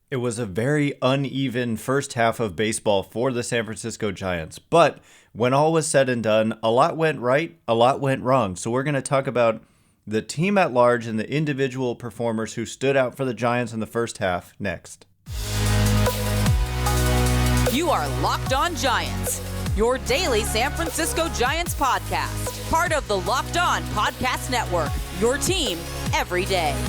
It was a very uneven first half of baseball for the San Francisco Giants, but when all was said and done, a lot went right, a lot went wrong. So we're going to talk about the team at large and the individual performers who stood out for the Giants in the first half next. You are Locked On Giants, your daily San Francisco Giants podcast, part of the Locked On Podcast Network, your team every day.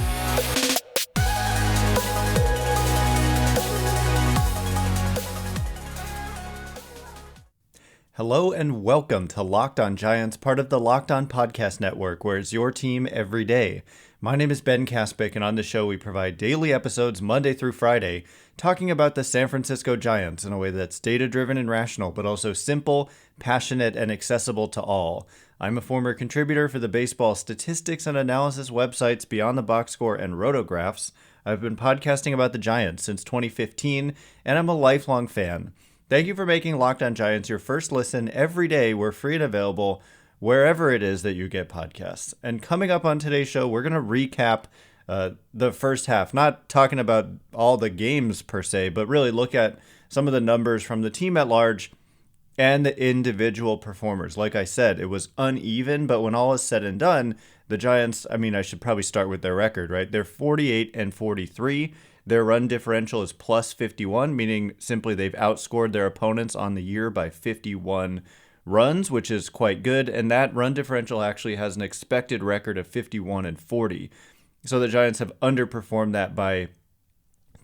Hello and welcome to Locked On Giants, part of the Locked On Podcast Network, where it's your team every day. My name is Ben Kaspick, and on the show we provide daily episodes Monday through Friday, talking about the San Francisco Giants in a way that's data-driven and rational, but also simple, passionate, and accessible to all. I'm a former contributor for the baseball statistics and analysis websites Beyond the Box Score and Rotographs. I've been podcasting about the Giants since 2015, and I'm a lifelong fan. Thank you for making Locked On Giants your first listen every day. We're free and available wherever it is that you get podcasts. And coming up on today's show, we're going to recap the first half, not talking about all the games per se, but really look at some of the numbers from the team at large and the individual performers. Like I said, it was uneven, but when all is said and done, the Giants, I should probably start with their record, right? They're 48-43. Their run differential is plus 51, meaning simply they've outscored their opponents on the year by 51 runs, which is quite good. And that run differential actually has an expected record of 51-40. So the Giants have underperformed that by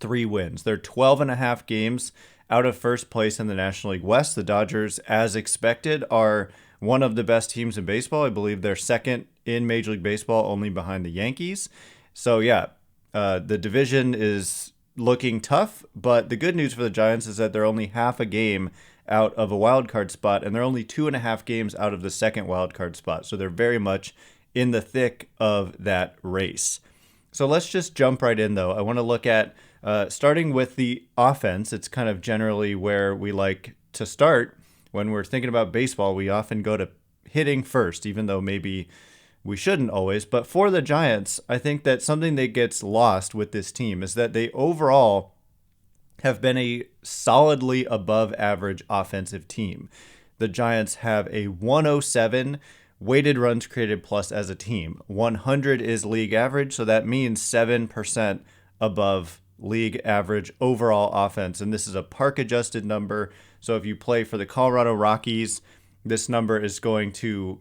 3 wins. They're 12.5 games out of first place in the National League West. The Dodgers, as expected, are one of the best teams in baseball. I believe they're second in Major League Baseball, only behind the Yankees. So yeah, the division is looking tough, but the good news for the Giants is that they're only half a game out of a wild card spot, and they're only 2.5 games out of the second wild card spot. So they're very much in the thick of that race. So let's just jump right in, though. I want to look at starting with the offense. It's kind of generally where we like to start when we're thinking about baseball. We often go to hitting first, even though maybe we shouldn't always. But for the Giants, I think that something that gets lost with this team is that they overall have been a solidly above average offensive team. The Giants have a 107 weighted runs created plus as a team. 100 is league average, so that means 7% above league average overall offense. And this is a park adjusted number. So if you play for the Colorado Rockies, this number is going to,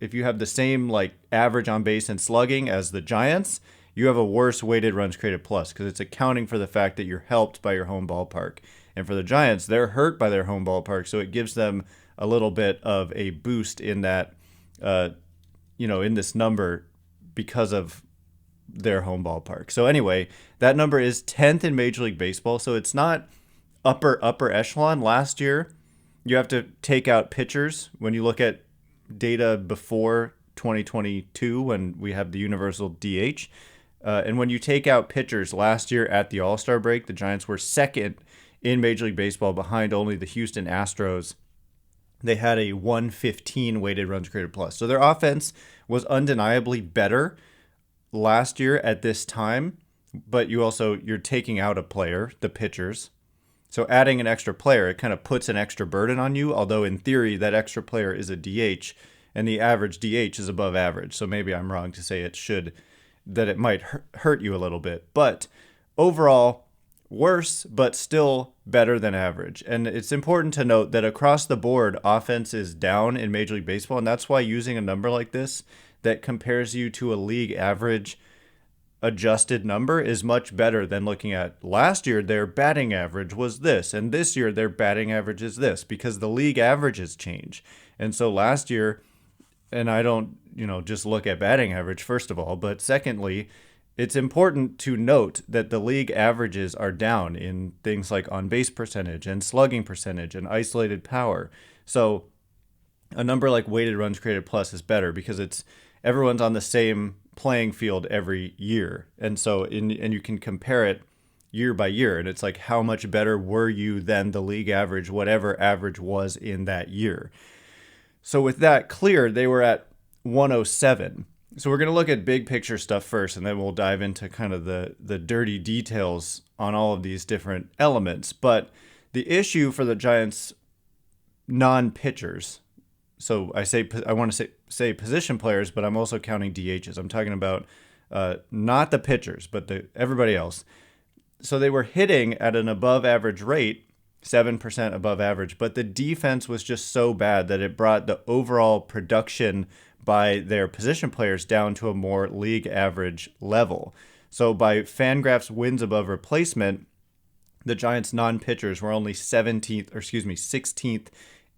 if you have the same average on base and slugging as the Giants, you have a worse weighted runs created plus because it's accounting for the fact that you're helped by your home ballpark. And for the Giants, they're hurt by their home ballpark, so it gives them a little bit of a boost in that, in this number because of their home ballpark. So anyway, that number is 10th in Major League Baseball, so it's not upper echelon. Last year, you have to take out pitchers when you look at data before 2022 when we have the universal DH. And when you take out pitchers last year at the All-Star break, the Giants were second in Major League Baseball behind only the Houston Astros. They had a 115 weighted runs created plus. So their offense was undeniably better last year at this time, but you're taking out a player, the pitchers. So adding an extra player, it kind of puts an extra burden on you, although in theory that extra player is a DH, and the average DH is above average. So maybe I'm wrong to say that it might hurt you a little bit. But overall, worse, but still better than average. And it's important to note that across the board, offense is down in Major League Baseball, and that's why using a number like this that compares you to a league average adjusted number is much better than looking at last year their batting average was this and this year their batting average is this, because the league averages change. And so last year, and I don't just look at batting average first of all, but secondly, it's important to note that the league averages are down in things like on base percentage and slugging percentage and isolated power. So a number like weighted runs created plus is better because everyone's on the same playing field every year. And so and you can compare it year by year. And it's like, how much better were you than the league average, whatever average was in that year? So with that clear, they were at 107. So we're going to look at big picture stuff first, and then we'll dive into kind of the dirty details on all of these different elements. But the issue for the Giants non-pitchers, so I want to say position players, but I'm also counting DHs. I'm talking about not the pitchers, but everybody else. So they were hitting at an above average rate, 7% above average, but the defense was just so bad that it brought the overall production by their position players down to a more league average level. So by Fangraphs wins above replacement, the Giants non-pitchers were only 16th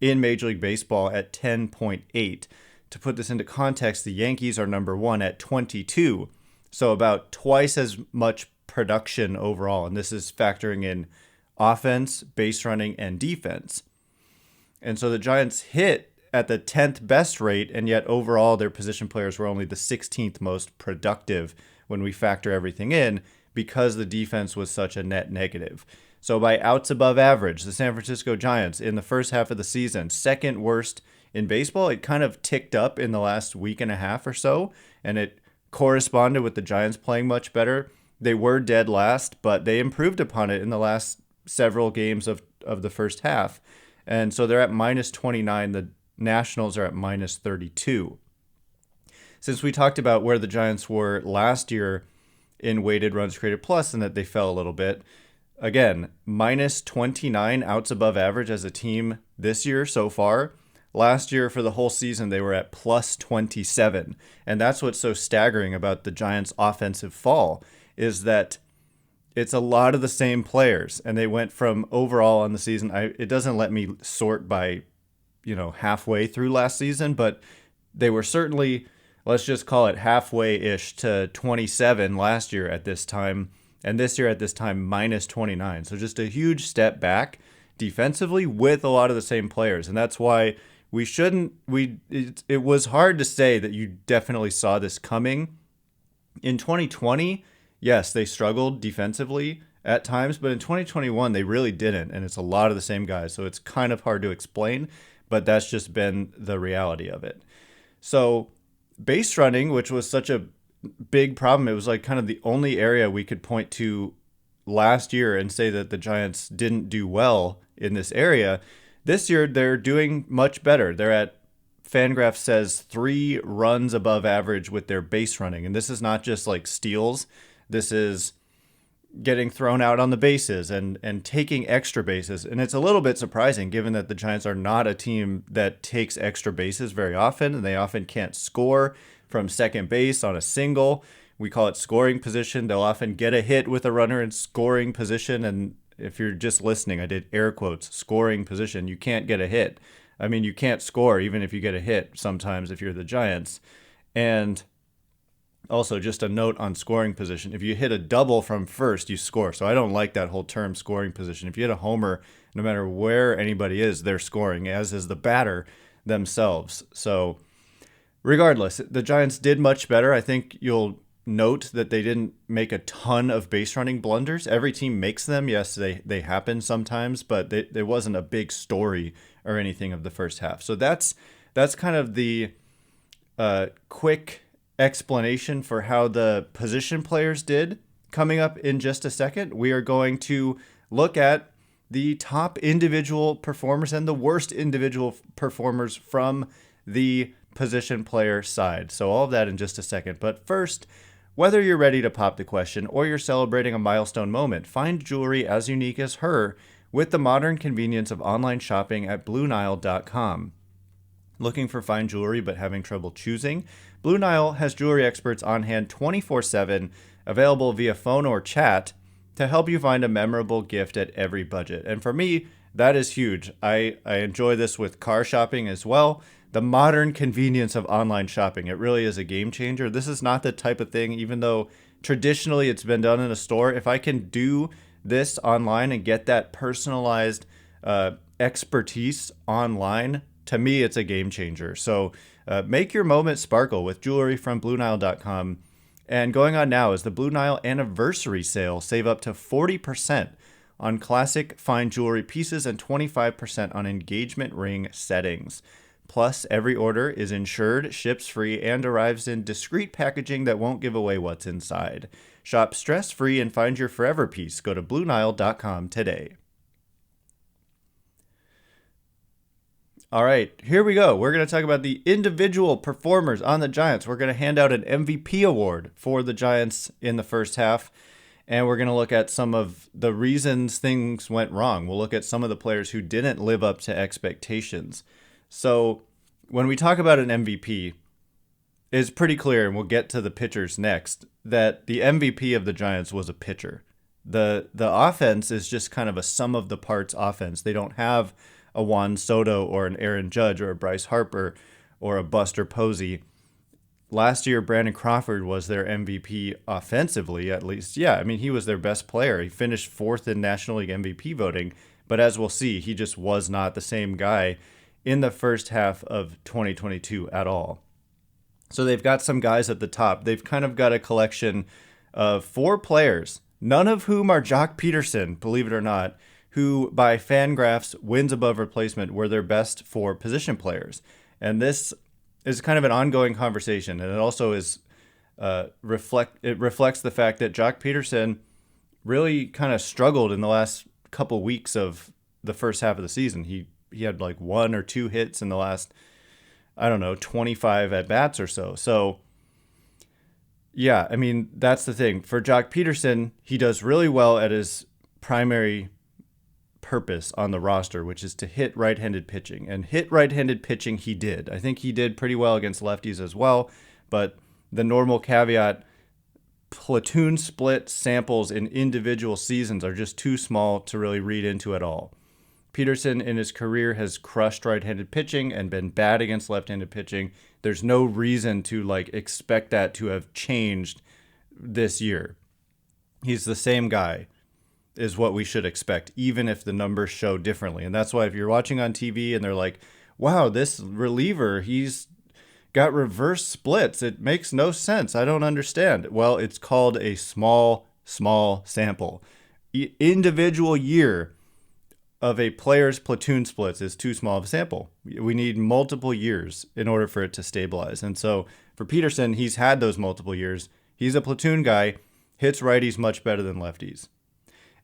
in Major League Baseball at 10.8. To put this into context, the Yankees are number 1 at 22. So about twice as much production overall. And this is factoring in offense, base running, and defense. And so the Giants hit at the 10th best rate, and yet overall their position players were only the 16th most productive when we factor everything in, because the defense was such a net negative. So by outs above average, the San Francisco Giants in the first half of the season, second worst in baseball. It kind of ticked up in the last week and a half or so, and it corresponded with the Giants playing much better. They were dead last, but they improved upon it in the last several games of the first half. And so they're at minus 29. The Nationals are at minus 32. Since we talked about where the Giants were last year in weighted runs created plus and that they fell a little bit, again, minus 29 outs above average as a team this year so far. Last year for the whole season, they were at plus 27. And that's what's so staggering about the Giants' offensive fall, is that it's a lot of the same players. And they went from overall on the season, it doesn't let me sort by, halfway through last season, but they were certainly, let's just call it halfway-ish to 27 last year at this time. And this year at this time, minus 29. So just a huge step back defensively with a lot of the same players. And that's why it was hard to say that you definitely saw this coming. In 2020, yes, they struggled defensively at times, but in 2021, they really didn't. And it's a lot of the same guys. So it's kind of hard to explain, but that's just been the reality of it. So base running, which was such a big problem, it was like kind of the only area we could point to last year and say that the Giants didn't do well in this area. This year, they're doing much better. They're at, Fangraphs says, 3 runs above average with their base running. And this is not just like steals. This is getting thrown out on the bases and taking extra bases. And it's a little bit surprising given that the Giants are not a team that takes extra bases very often, and they often can't score from second base on a single. We call it scoring position. They'll often get a hit with a runner in scoring position. And if you're just listening, I did air quotes, scoring position. You can't get a hit. I mean, you can't score even if you get a hit sometimes if you're the Giants. And also, just a note on scoring position. If you hit a double from first, you score. So I don't like that whole term scoring position. If you hit a homer, no matter where anybody is, they're scoring, as is the batter themselves. So regardless, the Giants did much better. I think you'll note that they didn't make a ton of base running blunders. Every team makes them. Yes, they happen sometimes, but there wasn't a big story or anything of the first half. So that's kind of the quick explanation for how the position players did. Coming up in just a second, we are going to look at the top individual performers and the worst individual performers from the position player side. So all of that in just a second. But first, whether you're ready to pop the question or you're celebrating a milestone moment, find jewelry as unique as her with the modern convenience of online shopping at BlueNile.com. Looking for fine jewelry but having trouble choosing? Blue Nile has jewelry experts on hand 24/7, available via phone or chat to help you find a memorable gift at every budget. And for me, that is huge. I enjoy this with car shopping as well. The modern convenience of online shopping, it really is a game changer. This is not the type of thing, even though traditionally it's been done in a store, if I can do this online and get that personalized expertise online, to me, it's a game changer. So make your moment sparkle with jewelry from BlueNile.com. And going on now is the Blue Nile Anniversary Sale. Save up to 40% on classic fine jewelry pieces and 25% on engagement ring settings. Plus, every order is insured, ships free, and arrives in discreet packaging that won't give away what's inside. Shop stress-free and find your forever piece. Go to BlueNile.com today. All right, here we go. We're going to talk about the individual performers on the Giants. We're going to hand out an MVP award for the Giants in the first half, and we're going to look at some of the reasons things went wrong. We'll look at some of the players who didn't live up to expectations. So when we talk about an MVP, it's pretty clear, and we'll get to the pitchers next, that the MVP of the Giants was a pitcher. The offense is just kind of a sum of the parts offense. They don't have a Juan Soto or an Aaron Judge or a Bryce Harper or a Buster Posey. Last year, Brandon Crawford was their MVP offensively, at least. Yeah, I mean, he was their best player. He finished 4th in National League MVP voting, but as we'll see, he just was not the same guy in the first half of 2022 at all. So they've got some guys at the top. They've kind of got a collection of 4 players, none of whom are Joc Pederson, believe it or not, who by Fangraphs wins above replacement were their best 4 position players. And this is kind of an ongoing conversation, and it also is reflects the fact that Joc Pederson really kind of struggled in the last couple weeks of the first half of the season. He had like 1 or 2 hits in the last, 25 at-bats or so. So, yeah, I mean, that's the thing. For Joc Pederson, he does really well at his primary purpose on the roster, which is to hit right-handed pitching. And hit right-handed pitching he did. I think he did pretty well against lefties as well, but the normal caveat, platoon split samples in individual seasons are just too small to really read into at all. Peterson in his career has crushed right-handed pitching and been bad against left-handed pitching. There's no reason to expect that to have changed this year. He's the same guy, is what we should expect, even if the numbers show differently. And that's why if you're watching on TV and they're like, wow, this reliever, he's got reverse splits, it makes no sense. I don't understand. Well, it's called a small sample. Individual year of a player's platoon splits is too small of a sample. We need multiple years in order for it to stabilize. And so for Peterson, he's had those multiple years. He's a platoon guy, hits righties much better than lefties.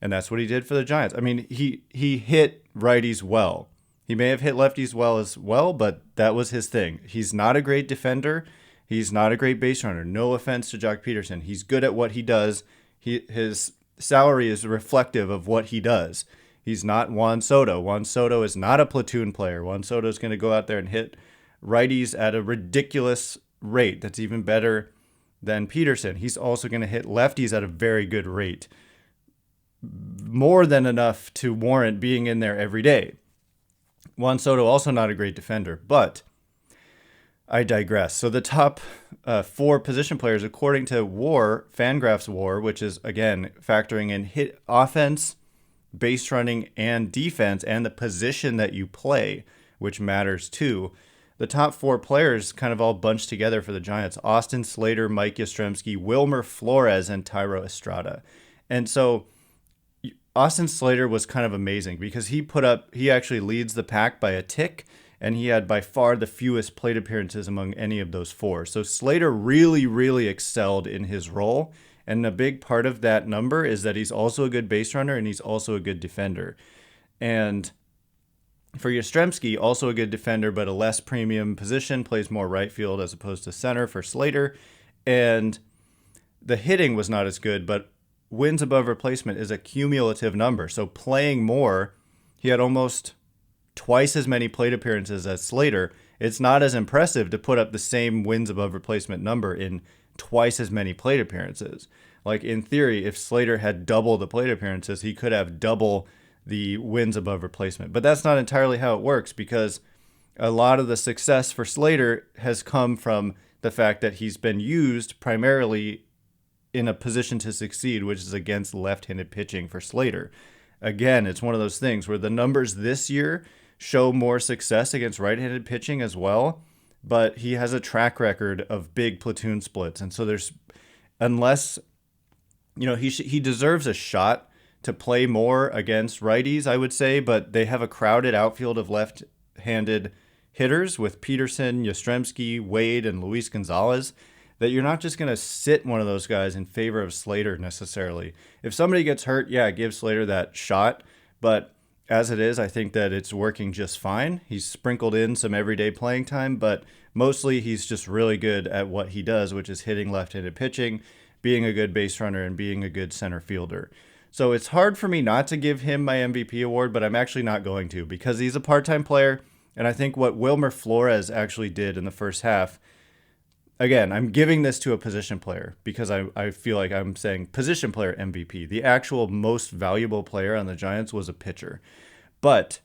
And that's what he did for the Giants. I mean, he hit righties well. He may have hit lefties well as well, but that was his thing. He's not a great defender. He's not a great base runner. No offense to Joc Pederson. He's good at what he does. His salary is reflective of what he does. He's not Juan Soto. Juan Soto is not a platoon player. Juan Soto is going to go out there and hit righties at a ridiculous rate. That's even better than Peterson. He's also going to hit lefties at a very good rate. More than enough to warrant being in there every day. Juan Soto also not a great defender, but I digress. So the top 4 position players, according to WAR, Fangraphs WAR, which is, again, factoring in hit offense, base running, and defense, and the position that you play, which matters too. The top 4 players kind of all bunched together for the Giants. Austin Slater, Mike Yastrzemski, Wilmer Flores, and Thairo Estrada. And so Austin Slater was kind of amazing because he actually leads the pack by a tick, and he had by far the fewest plate appearances among any of those 4. So Slater really, really excelled in his role. And a big part of that number is that he's also a good base runner and he's also a good defender. And for Yastrzemski, also a good defender, but a less premium position, plays more right field as opposed to center for Slater. And the hitting was not as good, but wins above replacement is a cumulative number. So playing more, he had almost twice as many plate appearances as Slater. It's not as impressive to put up the same wins above replacement number in twice as many plate appearances. Like in theory, if Slater had double the plate appearances, he could have double the wins above replacement. But that's not entirely how it works, because a lot of the success for Slater has come from the fact that he's been used primarily in a position to succeed, which is against left-handed pitching for Slater. Again, it's one of those things where the numbers this year show more success against right-handed pitching as well, but he has a track record of big platoon splits. And so unless, he deserves a shot to play more against righties, I would say, but they have a crowded outfield of left-handed hitters with Peterson, Yastrzemski, Wade, and Luis Gonzalez that you're not just going to sit one of those guys in favor of Slater necessarily. If somebody gets hurt, yeah, give Slater that shot. But as it is, I think that it's working just fine. He's sprinkled in some everyday playing time, but mostly he's just really good at what he does, which is hitting left-handed pitching, being a good base runner, and being a good center fielder. So it's hard for me not to give him my MVP award, but I'm actually not going to because he's a part-time player. And I think what Wilmer Flores actually did in the first half, again, I'm giving this to a position player because I feel like I'm saying position player MVP. The actual most valuable player on the Giants was a pitcher. But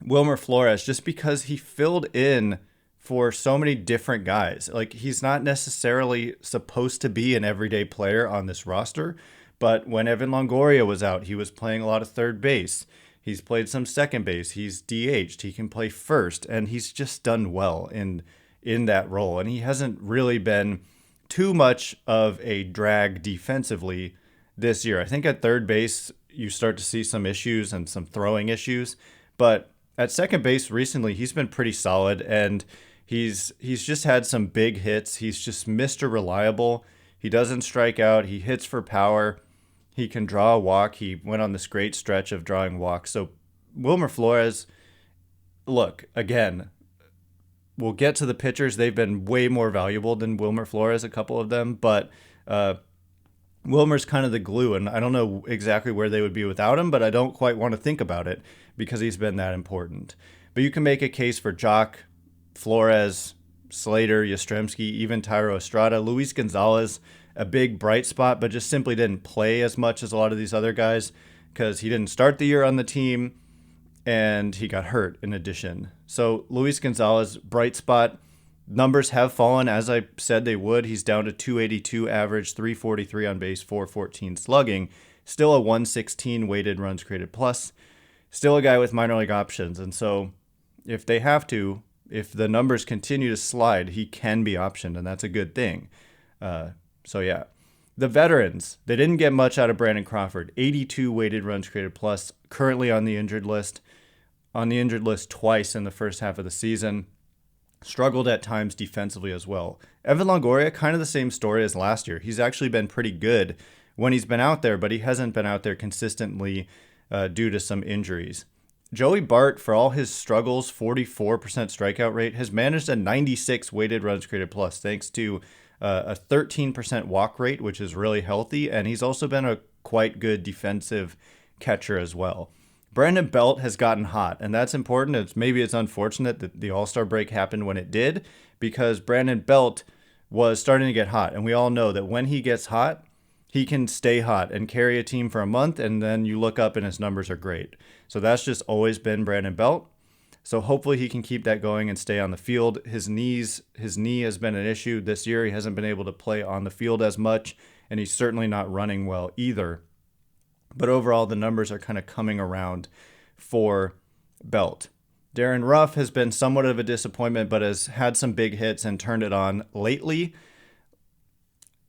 Wilmer Flores, just because he filled in for so many different guys, like he's not necessarily supposed to be an everyday player on this roster, but when Evan Longoria was out, he was playing a lot of third base. He's played some second base. He's DH'd. He can play first, and he's just done well in that role. And he hasn't really been too much of a drag defensively this year. I think at third base, you start to see some issues and some throwing issues. But at second base recently, he's been pretty solid, and he's just had some big hits. He's just Mr. Reliable. He doesn't strike out. He hits for power. He can draw a walk. He went on this great stretch of drawing walks. So Wilmer Flores, look, again, we'll get to the pitchers. They've been way more valuable than Wilmer Flores, a couple of them. But Wilmer's kind of the glue, and I don't know exactly where they would be without him, but I don't quite want to think about it because he's been that important. But you can make a case for Joc, Flores, Slater, Yastrzemski, even Thairo Estrada, Luis Gonzalez, a big bright spot, but just simply didn't play as much as a lot of these other guys because he didn't start the year on the team and he got hurt in addition. So Luis Gonzalez, bright spot. Numbers have fallen as I said they would. He's down to 282 average, 343 on base, 414 slugging. Still a 116 weighted runs created plus. Still a guy with minor league options. And so if they have to, if the numbers continue to slide, he can be optioned, and that's a good thing. So yeah, the veterans, they didn't get much out of Brandon Crawford. 82 weighted runs created plus, currently on the injured list. On the injured list twice in the first half of the season. Struggled at times defensively as well. Evan Longoria, kind of the same story as last year. He's actually been pretty good when he's been out there, but he hasn't been out there consistently due to some injuries. Joey Bart, for all his struggles, 44% strikeout rate, has managed a 96 weighted runs created plus thanks to a 13% walk rate, which is really healthy, and he's also been a quite good defensive catcher as well. Brandon Belt has gotten hot, and that's important. Maybe it's unfortunate that the All-Star break happened when it did, because Brandon Belt was starting to get hot, and we all know that when he gets hot, he can stay hot and carry a team for a month, and then you look up and his numbers are great. So that's just always been Brandon Belt. So hopefully he can keep that going and stay on the field. His knee has been an issue this year. He hasn't been able to play on the field as much, and he's certainly not running well either. But overall, the numbers are kind of coming around for Belt. Darren Ruff has been somewhat of a disappointment, but has had some big hits and turned it on lately.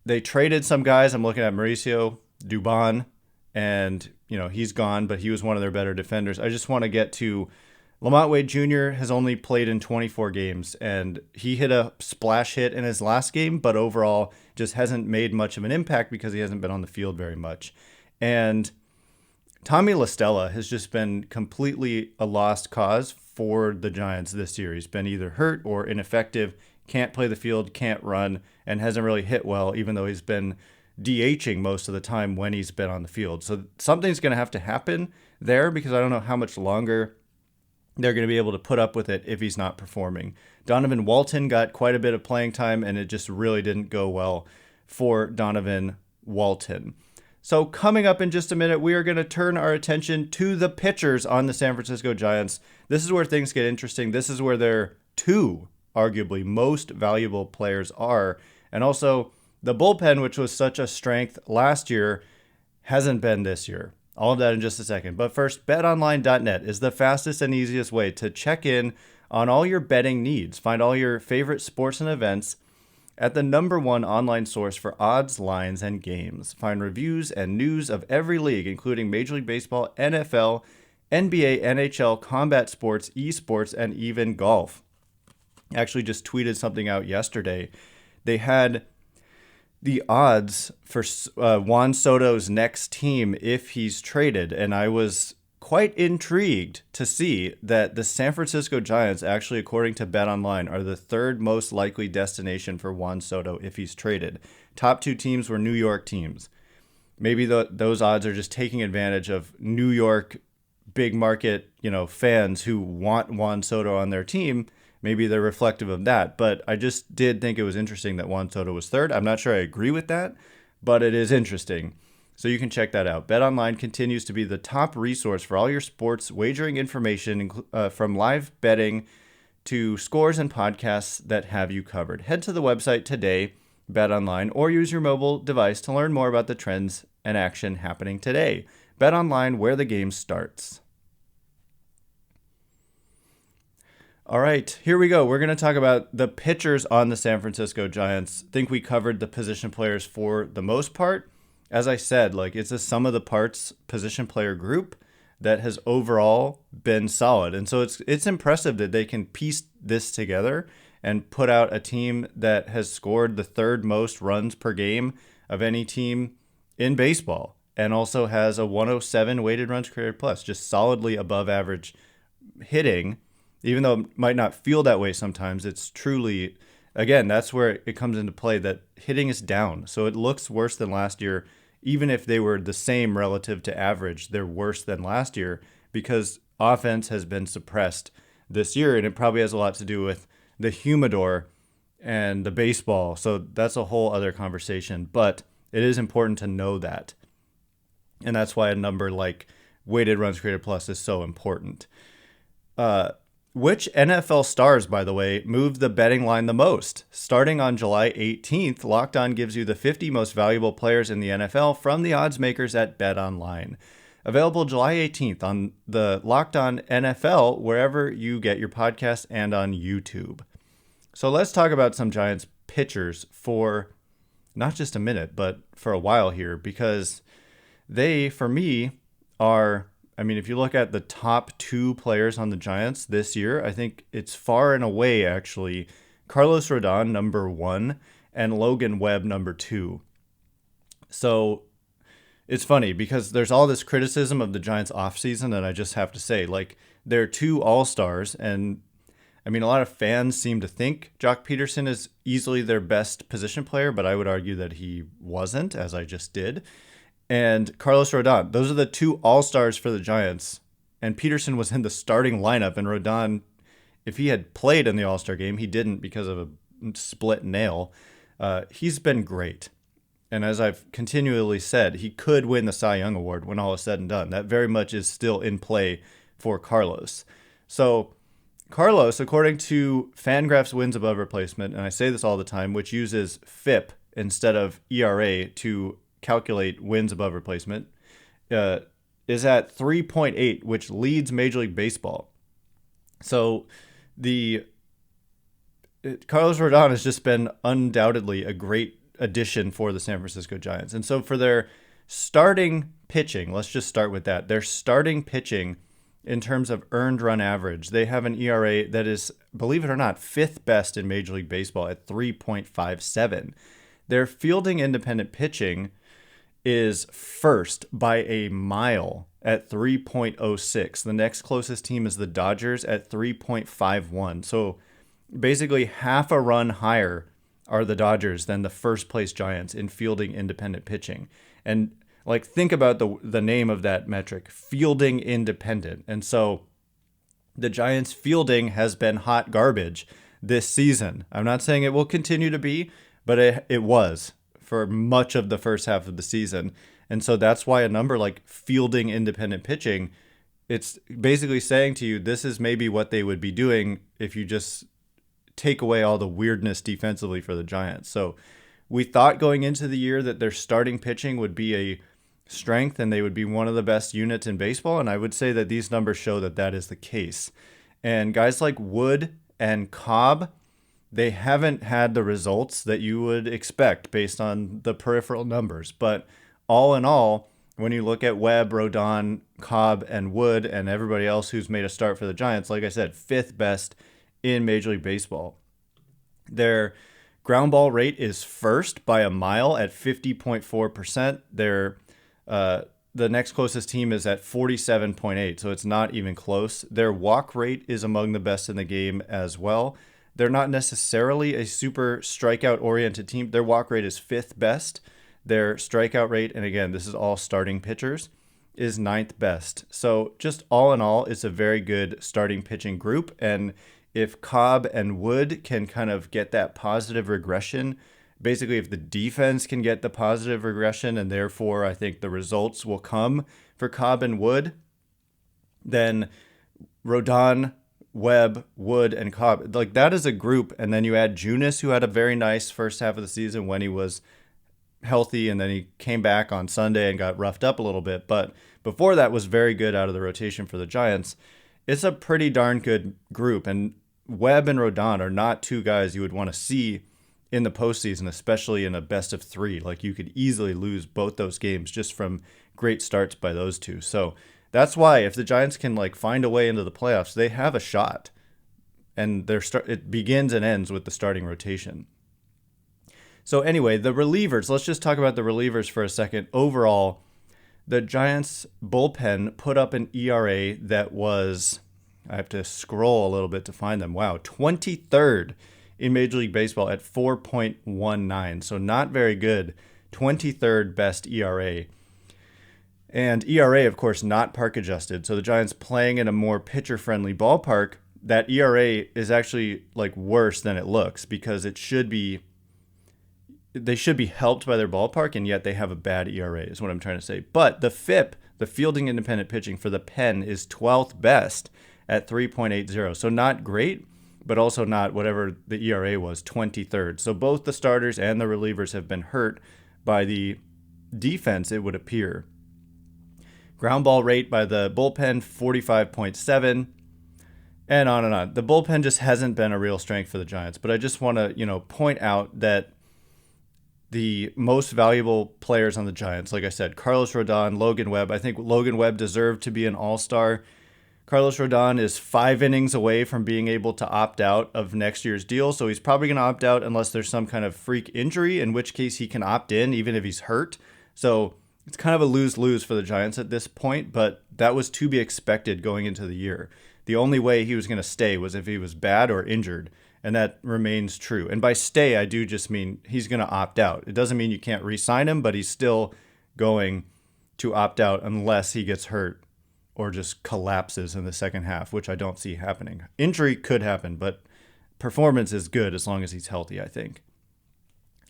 They traded some guys. I'm looking at Mauricio Dubon, and he's gone, but he was one of their better defenders. I just want to get to LaMonte Wade Jr. has only played in 24 games, and he hit a splash hit in his last game, but overall just hasn't made much of an impact because he hasn't been on the field very much. And Tommy La Stella has just been completely a lost cause for the Giants this year. He's been either hurt or ineffective, can't play the field, can't run, and hasn't really hit well, even though he's been DHing most of the time when he's been on the field. So something's going to have to happen there because I don't know how much longer they're going to be able to put up with it if he's not performing. Donovan Walton got quite a bit of playing time, and it just really didn't go well for Donovan Walton. So coming up in just a minute, we are going to turn our attention to the pitchers on the San Francisco Giants. This is where things get interesting. This is where their two, arguably, most valuable players are. And also, the bullpen, which was such a strength last year, hasn't been this year. All of that in just a second. But first, betonline.net is the fastest and easiest way to check in on all your betting needs. Find all your favorite sports and events at the #1 online source for odds, lines, and games. Find reviews and news of every league, including Major League Baseball, NFL, NBA, NHL, combat sports, esports, and even golf. I actually just tweeted something out yesterday. They had the odds for Juan Soto's next team if he's traded, and I was quite intrigued to see that the San Francisco Giants, actually according to BetOnline, are the third most likely destination for Juan Soto if he's traded. Top two teams were New York teams. Maybe those odds are just taking advantage of New York big market, fans who want Juan Soto on their team. Maybe they're reflective of that. But I just did think it was interesting that Juan Soto was third. I'm not sure I agree with that, but it is interesting. So you can check that out. BetOnline continues to be the top resource for all your sports wagering information, from live betting to scores and podcasts that have you covered. Head to the website today, BetOnline, or use your mobile device to learn more about the trends and action happening today. BetOnline, where the game starts. All right, here we go. We're going to talk about the pitchers on the San Francisco Giants. I think we covered the position players for the most part. As I said, it's a sum of the parts position player group that has overall been solid. And so it's impressive that they can piece this together and put out a team that has scored the third most runs per game of any team in baseball, and also has a 107 weighted runs created plus, just solidly above average hitting. Even though it might not feel that way sometimes, it's truly, again, that's where it comes into play, that hitting is down. So it looks worse than last year. Even if they were the same relative to average, they're worse than last year because offense has been suppressed this year. And it probably has a lot to do with the humidor and the baseball. So that's a whole other conversation. But it is important to know that. And that's why a number like weighted runs created plus is so important. Which NFL stars, by the way, moved the betting line the most? Starting on July 18th, Locked On gives you the 50 most valuable players in the NFL from the odds makers at BetOnline. Available July 18th on the Locked On NFL, wherever you get your podcasts, and on YouTube. So let's talk about some Giants pitchers for not just a minute, but for a while here, because they, for me, are... if you look at the top two players on the Giants this year, I think it's far and away, actually, Carlos Rodon, number 1, and Logan Webb, number 2. So it's funny because there's all this criticism of the Giants offseason, and I just have to say, they're two all-stars, and a lot of fans seem to think Joc Pederson is easily their best position player, but I would argue that he wasn't, as I just did. And Carlos Rodon. Those are the two all-stars for the Giants. And Peterson was in the starting lineup. And Rodon, if he had played in the All-Star game, he didn't because of a split nail. He's been great. And as I've continually said, he could win the Cy Young Award when all is said and done. That very much is still in play for Carlos. So Carlos, according to Fangraphs wins above replacement, and I say this all the time, which uses FIP instead of ERA to calculate wins above replacement, is at 3.8, which leads Major League Baseball. So Carlos Rodon has just been undoubtedly a great addition for the San Francisco Giants. And so for their starting pitching, let's just start with that. Their starting pitching in terms of earned run average, they have an ERA that is, believe it or not, 5th best in Major League Baseball at 3.57. Their fielding independent pitching is first by a mile at 3.06. The next closest team is the Dodgers at 3.51. So basically half a run higher are the Dodgers than the first place Giants in fielding independent pitching. And think about the name of that metric, fielding independent. And so the Giants fielding has been hot garbage this season. I'm not saying it will continue to be, but it was for much of the first half of the season. And so that's why a number like fielding independent pitching, it's basically saying to you, this is maybe what they would be doing if you just take away all the weirdness defensively for the Giants. So we thought going into the year that their starting pitching would be a strength and they would be one of the best units in baseball. And I would say that these numbers show that that is the case. And guys like Wood and Cobb, they haven't had the results that you would expect based on the peripheral numbers. But all in all, when you look at Webb, Rodon, Cobb, and Wood, and everybody else who's made a start for the Giants, like I said, 5th best in Major League Baseball. Their ground ball rate is first by a mile at 50.4%. The next closest team is at 47.8, so it's not even close. Their walk rate is among the best in the game as well. They're not necessarily a super strikeout-oriented team. Their walk rate is 5th best. Their strikeout rate, and again, this is all starting pitchers, is 9th best. So just all in all, it's a very good starting pitching group. And if Cobb and Wood can kind of get that positive regression, basically if the defense can get the positive regression, and therefore I think the results will come for Cobb and Wood, then Rodon, Webb, Wood, and Cobb, like that is a group. And then you add Junis, who had a very nice first half of the season when he was healthy, and then he came back on Sunday and got roughed up a little bit. But before that was very good out of the rotation for the Giants. It's a pretty darn good group. And Webb and Rodon are not two guys you would want to see in the postseason, especially in a best of 3. Like you could easily lose both those games just from great starts by those two. So that's why if the Giants can like find a way into the playoffs, they have a shot. And it begins and ends with the starting rotation. So anyway, the relievers, let's just talk about the relievers for a second. Overall, the Giants bullpen put up an ERA that was, I have to scroll a little bit to find them. Wow, 23rd in Major League Baseball at 4.19. So not very good. 23rd best ERA. And ERA, of course, not park adjusted. So the Giants playing in a more pitcher-friendly ballpark, that ERA is actually like worse than it looks, because they should be helped by their ballpark, and yet they have a bad ERA is what I'm trying to say. But the FIP, the fielding independent pitching for the pen, is 12th best at 3.80. So not great, but also not whatever the ERA was, 23rd. So both the starters and the relievers have been hurt by the defense, it would appear. Ground ball rate by the bullpen, 45.7, and on and on. The bullpen just hasn't been a real strength for the Giants. But I just want to, point out that the most valuable players on the Giants, like I said, Carlos Rodon, Logan Webb. I think Logan Webb deserved to be an all-star. Carlos Rodon is 5 innings away from being able to opt out of next year's deal, so he's probably going to opt out unless there's some kind of freak injury, in which case he can opt in even if he's hurt. So it's kind of a lose-lose for the Giants at this point, but that was to be expected going into the year. The only way he was going to stay was if he was bad or injured, and that remains true. And by stay, I do just mean he's going to opt out. It doesn't mean you can't re-sign him, but he's still going to opt out unless he gets hurt or just collapses in the second half, which I don't see happening. Injury could happen, but performance is good as long as he's healthy, I think.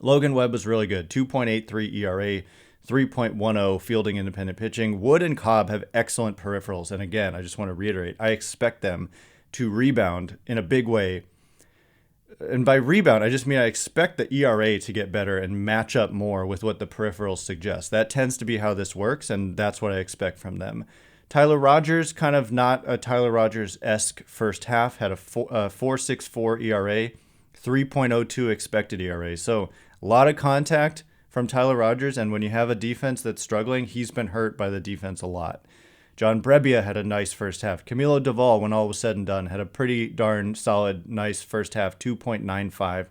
Logan Webb was really good. 2.83 ERA, 3.10 fielding independent pitching. Wood and Cobb have excellent peripherals. And again, I just want to reiterate, I expect them to rebound in a big way. And by rebound, I just mean I expect the ERA to get better and match up more with what the peripherals suggest. That tends to be how this works, and that's what I expect from them. Tyler Rogers, kind of not a Tyler Rogers-esque first half, had a 4.64 ERA, 3.02 expected ERA. So a lot of contact from Tyler Rogers, and when you have a defense that's struggling, he's been hurt by the defense a lot. John Brebia had a nice first half. Camilo Doval, when all was said and done, had a pretty darn solid, nice first half, 2.95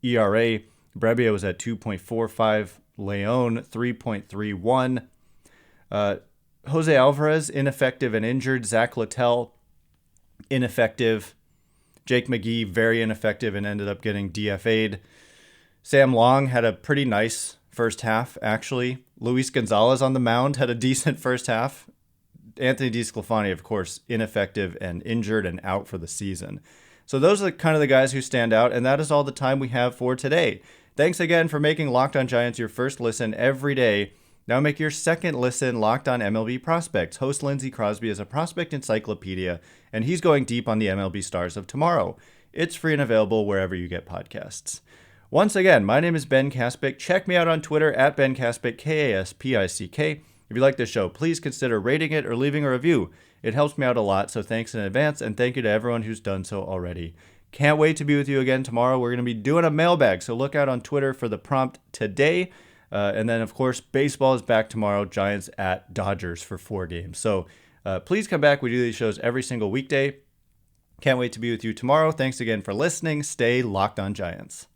ERA. Brebia was at 2.45. Leon, 3.31. Jose Alvarez, ineffective and injured. Zach Littell, ineffective. Jake McGee, very ineffective and ended up getting DFA'd. Sam Long had a pretty nice first half, actually. Luis Gonzalez on the mound had a decent first half. Anthony DeSclafani, of course, ineffective and injured and out for the season. So those are kind of the guys who stand out, and that is all the time we have for today. Thanks again for making Locked On Giants your first listen every day. Now make your second listen Locked On MLB Prospects. Host Lindsey Crosby is a prospect encyclopedia, and he's going deep on the MLB stars of tomorrow. It's free and available wherever you get podcasts. Once again, my name is Ben Kaspick. Check me out on Twitter at Ben Kaspick, Kaspick. If you like this show, please consider rating it or leaving a review. It helps me out a lot, so thanks in advance, and thank you to everyone who's done so already. Can't wait to be with you again tomorrow. We're going to be doing a mailbag, so look out on Twitter for the prompt today. And then, of course, baseball is back tomorrow. Giants at Dodgers for 4 games. So please come back. We do these shows every single weekday. Can't wait to be with you tomorrow. Thanks again for listening. Stay locked on Giants.